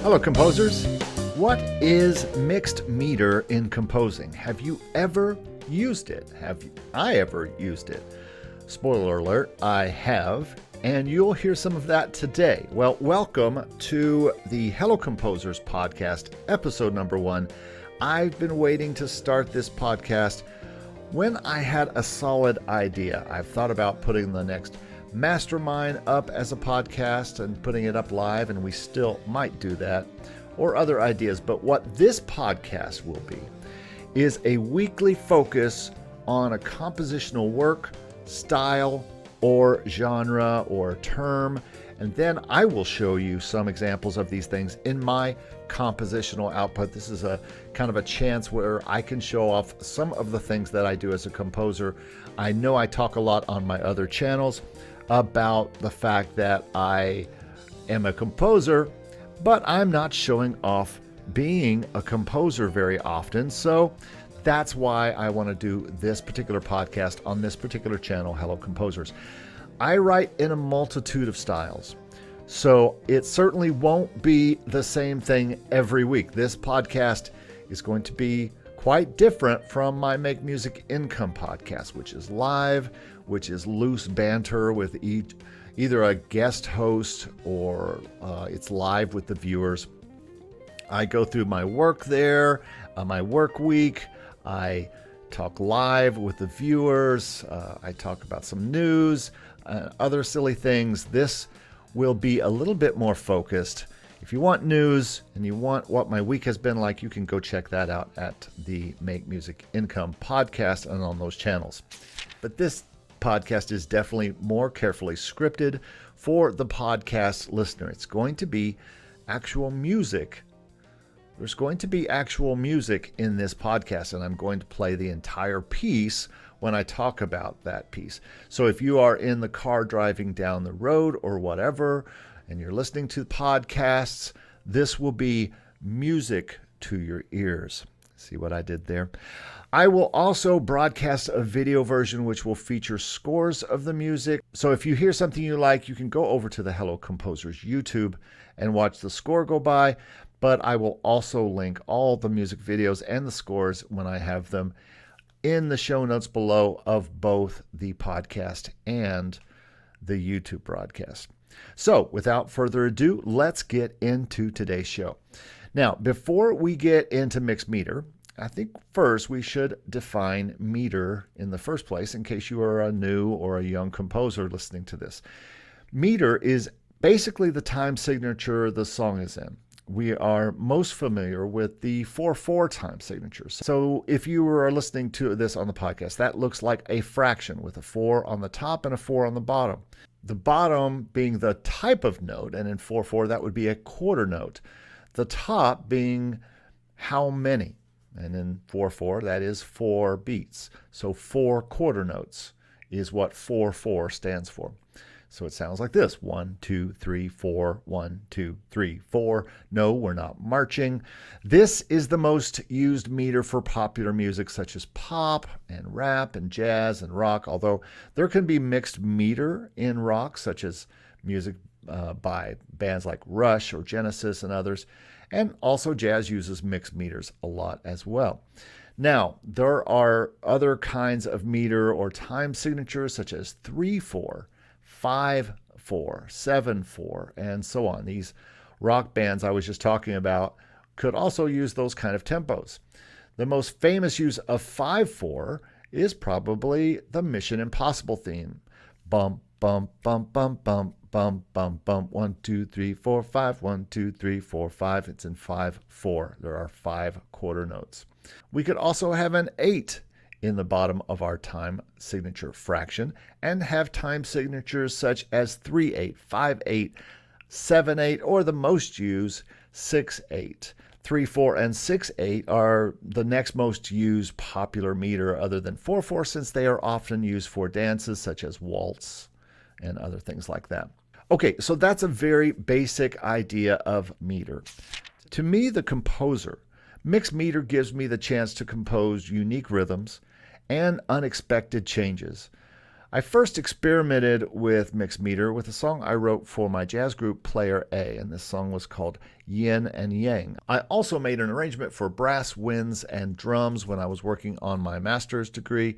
Hello, composers. What is mixed meter in composing? Have you ever used it? Have I ever used it? Spoiler alert, I have, and you'll hear some of that today. Well, welcome to the Hello Composers podcast, episode number 1. I've been waiting to start this podcast when I had a solid idea. I've thought about putting the next Mastermind up as a podcast and putting it up live, and we still might do that, or other ideas. But what this podcast will be is a weekly focus on a compositional work, style, or genre, or term, and then I will show you some examples of these things in my compositional output. This is a kind of a chance where I can show off some of the things that I do as a composer. I know I talk a lot on my other channels about the fact that I am a composer, but I'm not showing off being a composer very often. So that's why I want to do this particular podcast on this particular channel, Hello Composers. I write in a multitude of styles, so it certainly won't be the same thing every week. This podcast is going to be quite different from my Make Music Income podcast, which is live, which is loose banter with either a guest host or it's live with the viewers. I go through my work there, my work week. I talk live with the viewers. I talk about some news, other silly things. This will be a little bit more focused. If you want news and you want what my week has been like, you can go check that out at the Make Music Income podcast and on those channels. But this podcast is definitely more carefully scripted for the podcast listener. It's going to be actual music. There's going to be actual music in this podcast, and I'm going to play the entire piece when I talk about that piece. So if you are in the car driving down the road or whatever, and you're listening to podcasts, this will be music to your ears. See what I did there? I will also broadcast a video version which will feature scores of the music. So if you hear something you like, you can go over to the Hello Composers YouTube and watch the score go by. But I will also link all the music videos and the scores when I have them in the show notes below of both the podcast and the YouTube broadcast. So without further ado, let's get into today's show. Now, before we get into mixed meter, I think first we should define meter in the first place in case you are a new or a young composer listening to this. Meter is basically the time signature the song is in. We are most familiar with the 4/4 time signatures. So if you are listening to this on the podcast, that looks like a fraction with a 4 on the top and a 4 on the bottom. The bottom being the type of note, and in 4/4 that would be a quarter note. The top being how many, and in 4/4 that is 4 beats. So 4 quarter notes is what 4/4 stands for. So it sounds like this: 1, 2, 3, 4, 1, 2, 3, 4. No, we're not marching. This is the most used meter for popular music such as pop and rap and jazz and rock, although there can be mixed meter in rock, such as music by bands like Rush or Genesis and others. And also jazz uses mixed meters a lot as well. Now, there are other kinds of meter or time signatures such as 3/4, 5/4, 7/4, and so on. These rock bands I was just talking about could also use those kind of tempos. The most famous use of 5/4 is probably the Mission Impossible theme. Bump, bump, bump, bump, bump, bump, bump, bump, 1, 2, 3, 4, 5, 1, 2, 3, 4, 5. It's in 5/4. There are 5 quarter notes. We could also have an 8 in the bottom of our time signature fraction and have time signatures such as 3/8, 5/8, 7/8, or the most used 6/8. 3/4 and 6/8 are the next most used popular meter other than 4/4, since they are often used for dances such as waltz and other things like that. Okay, so that's a very basic idea of meter. To me, the composer, mixed meter gives me the chance to compose unique rhythms and unexpected changes. I first experimented with mixed meter with a song I wrote for my jazz group Player A, and this song was called Yin and Yang. I also made an arrangement for brass, winds, and drums when I was working on my master's degree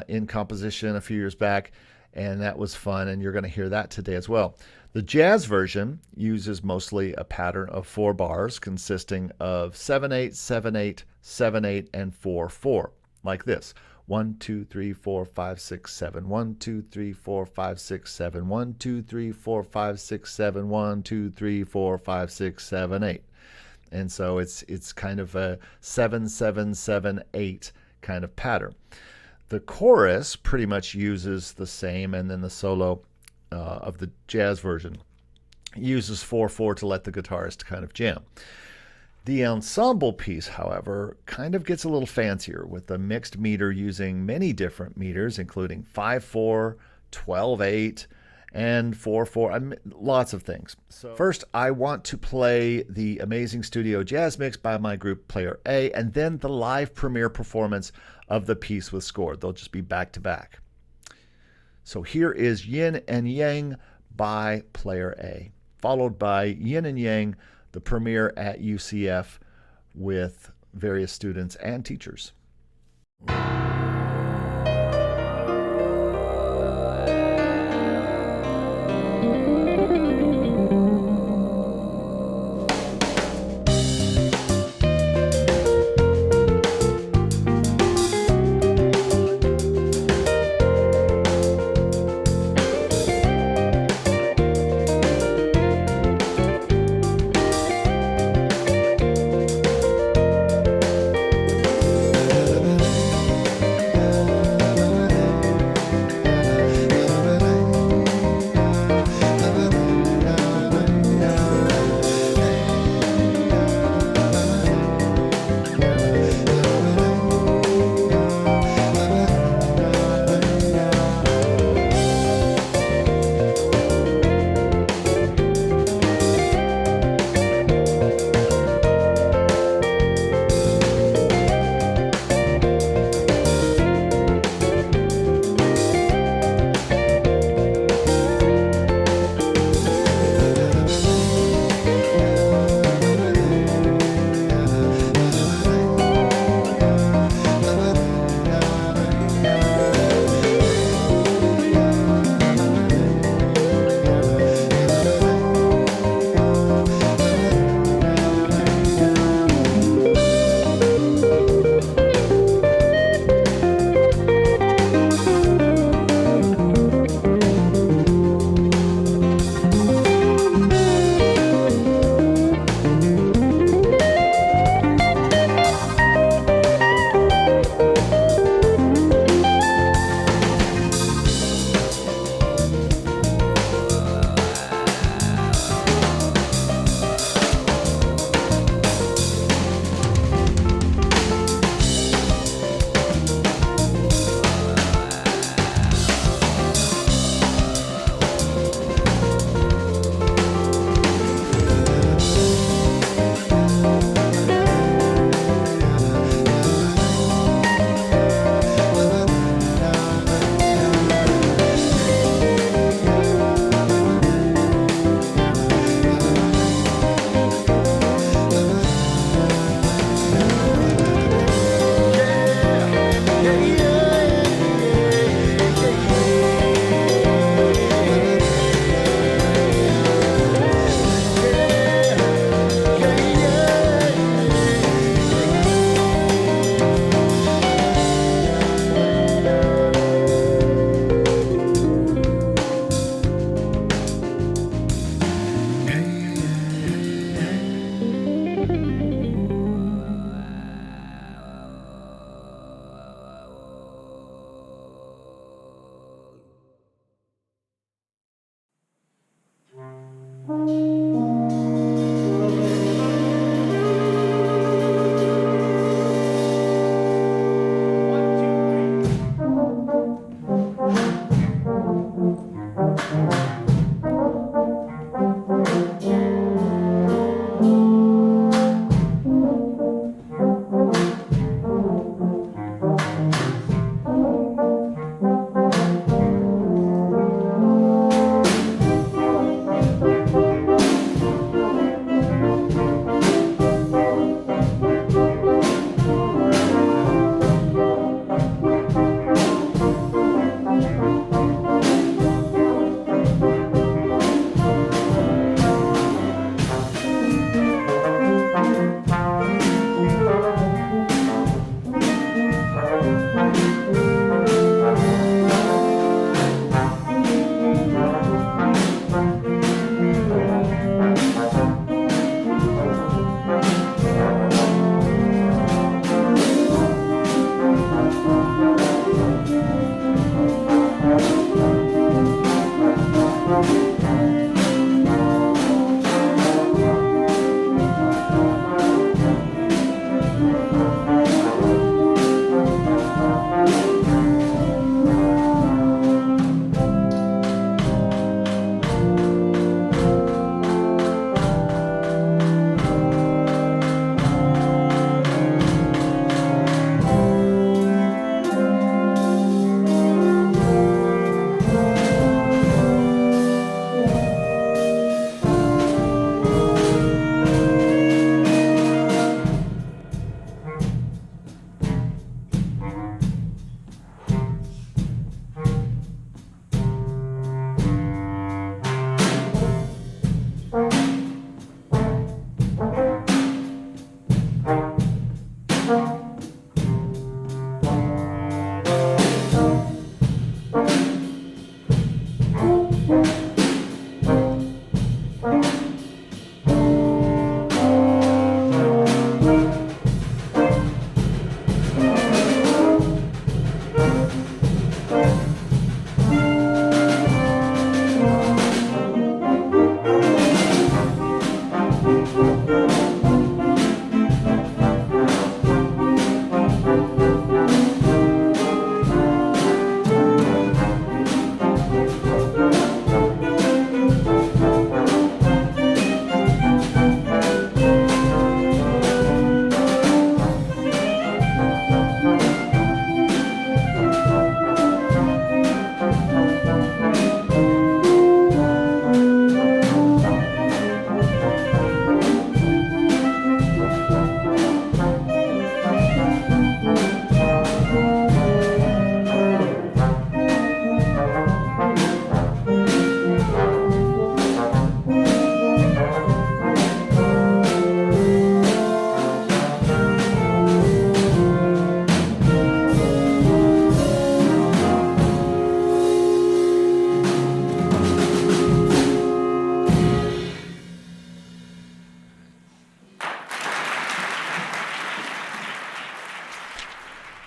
in composition a few years back, and that was fun, and you're going to hear that today as well. The jazz version uses mostly a pattern of 4 bars consisting of 7/8, 7/8, 7/8, and 4/4, like this. 1, 2, 3, 4, 5, 6, 7. 1, 2, 3, 4, 5, 6, 7. 1, 2, 3, 4, 5, 6, 7. 1, 2, 3, 4, 5, 6, 7, 8. And so it's kind of a 7, 7, 7, 8 kind of pattern. The chorus pretty much uses the same, and then the solo of the jazz version uses 4/4 to let the guitarist kind of jam. The ensemble piece, however, kind of gets a little fancier with the mixed meter using many different meters, including 5/4, 12/8, and 4/4, lots of things. So first, I want to play the amazing studio jazz mix by my group Player A, and then the live premiere performance of the piece with score. They'll just be back to back. So here is Yin and Yang by Player A, followed by Yin and Yang, the premiere at UCF with various students and teachers.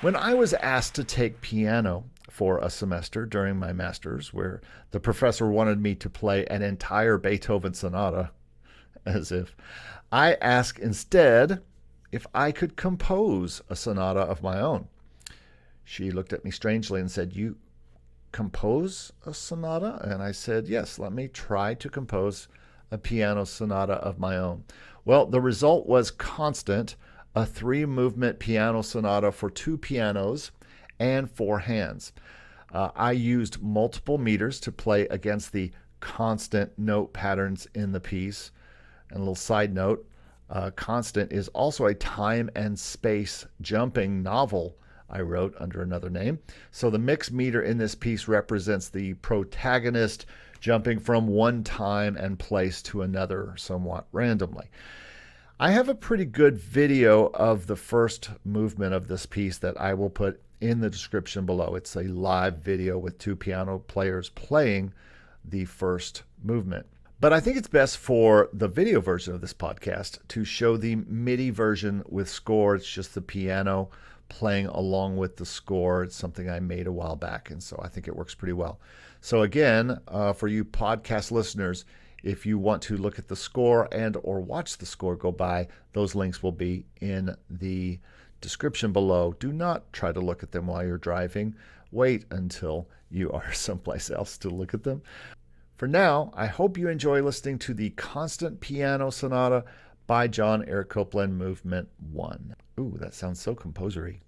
When I was asked to take piano for a semester during my master's, where the professor wanted me to play an entire Beethoven sonata, as if, I asked instead if I could compose a sonata of my own. She looked at me strangely and said, "You compose a sonata?" And I said, "Yes, let me try to compose a piano sonata of my own." Well, the result was Constant, a 3-movement piano sonata for 2 pianos and 4 hands. I used multiple meters to play against the constant note patterns in the piece. And a little side note, Constant is also a time and space jumping novel I wrote under another name. So the mixed meter in this piece represents the protagonist jumping from one time and place to another somewhat randomly. I have a pretty good video of the first movement of this piece that I will put in the description below. It's a live video with 2 piano players playing the first movement. But I think it's best for the video version of this podcast to show the MIDI version with score. It's just the piano playing along with the score. It's something I made a while back, and so I think it works pretty well. So again, for you podcast listeners, if you want to look at the score and or watch the score go by, those links will be in the description below. Do not try to look at them while you're driving. Wait until you are someplace else to look at them. For now, I hope you enjoy listening to the Constant Piano Sonata by John Eric Copeland, Movement 1. Ooh, that sounds so composer-y.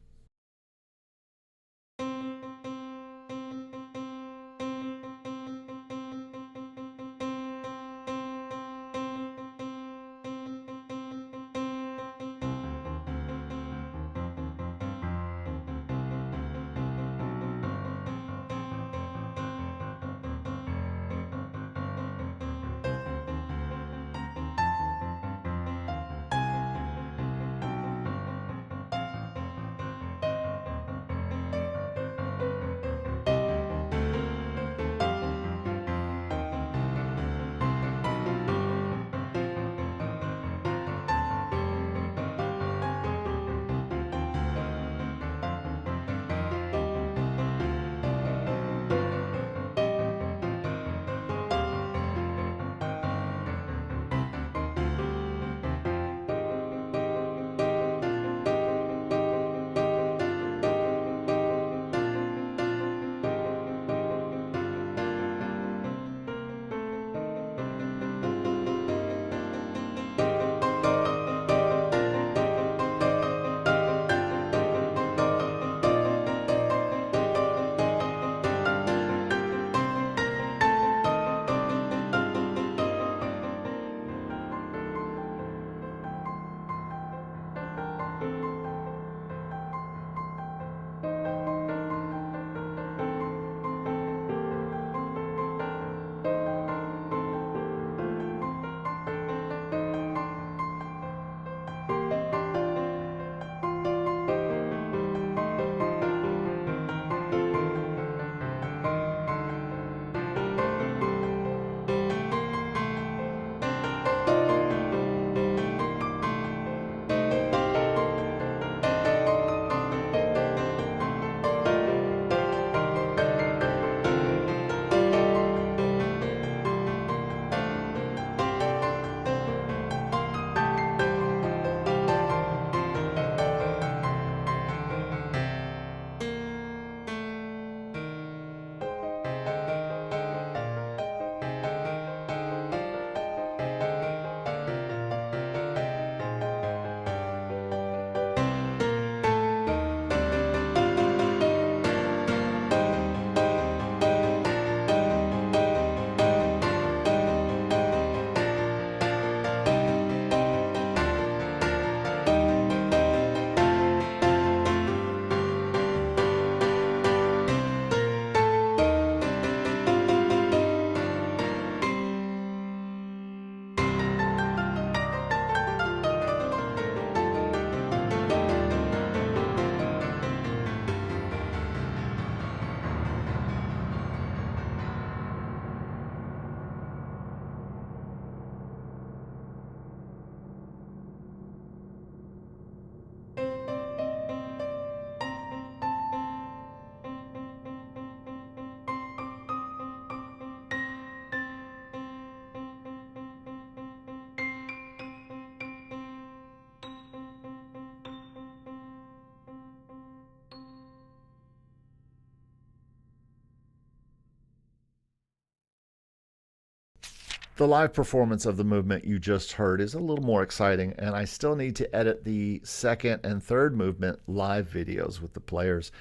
The live performance of the movement you just heard is a little more exciting, and I still need to edit the second and third movement live videos with the players.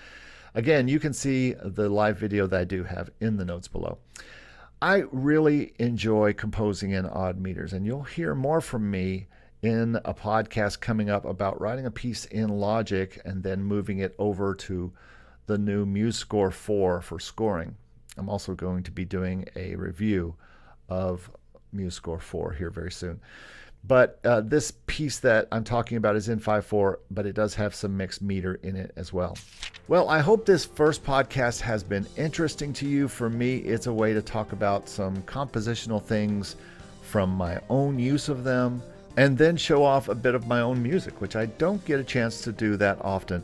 Again, you can see the live video that I do have in the notes below. I really enjoy composing in odd meters, and you'll hear more from me in a podcast coming up about writing a piece in Logic and then moving it over to the new MuseScore 4 for scoring. I'm also going to be doing a review of MuseScore 4 here very soon. But this piece that I'm talking about is in 5/4, but it does have some mixed meter in it as well. Well, I hope this first podcast has been interesting to you. For me, it's a way to talk about some compositional things from my own use of them, and then show off a bit of my own music, which I don't get a chance to do that often.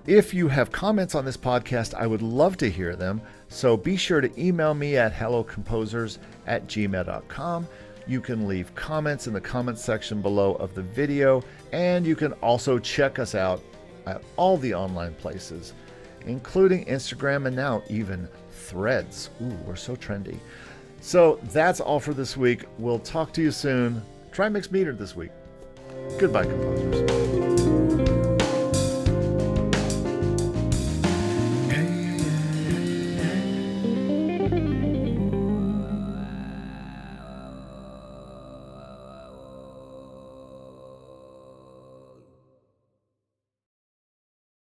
If you have comments on this podcast, I would love to hear them. So be sure to email me at hellocomposers@gmail.com. You can leave comments in the comments section below of the video, and you can also check us out at all the online places, including Instagram and now even Threads. Ooh, we're so trendy. So that's all for this week. We'll talk to you soon. Try mixed meter this week. Goodbye, composers.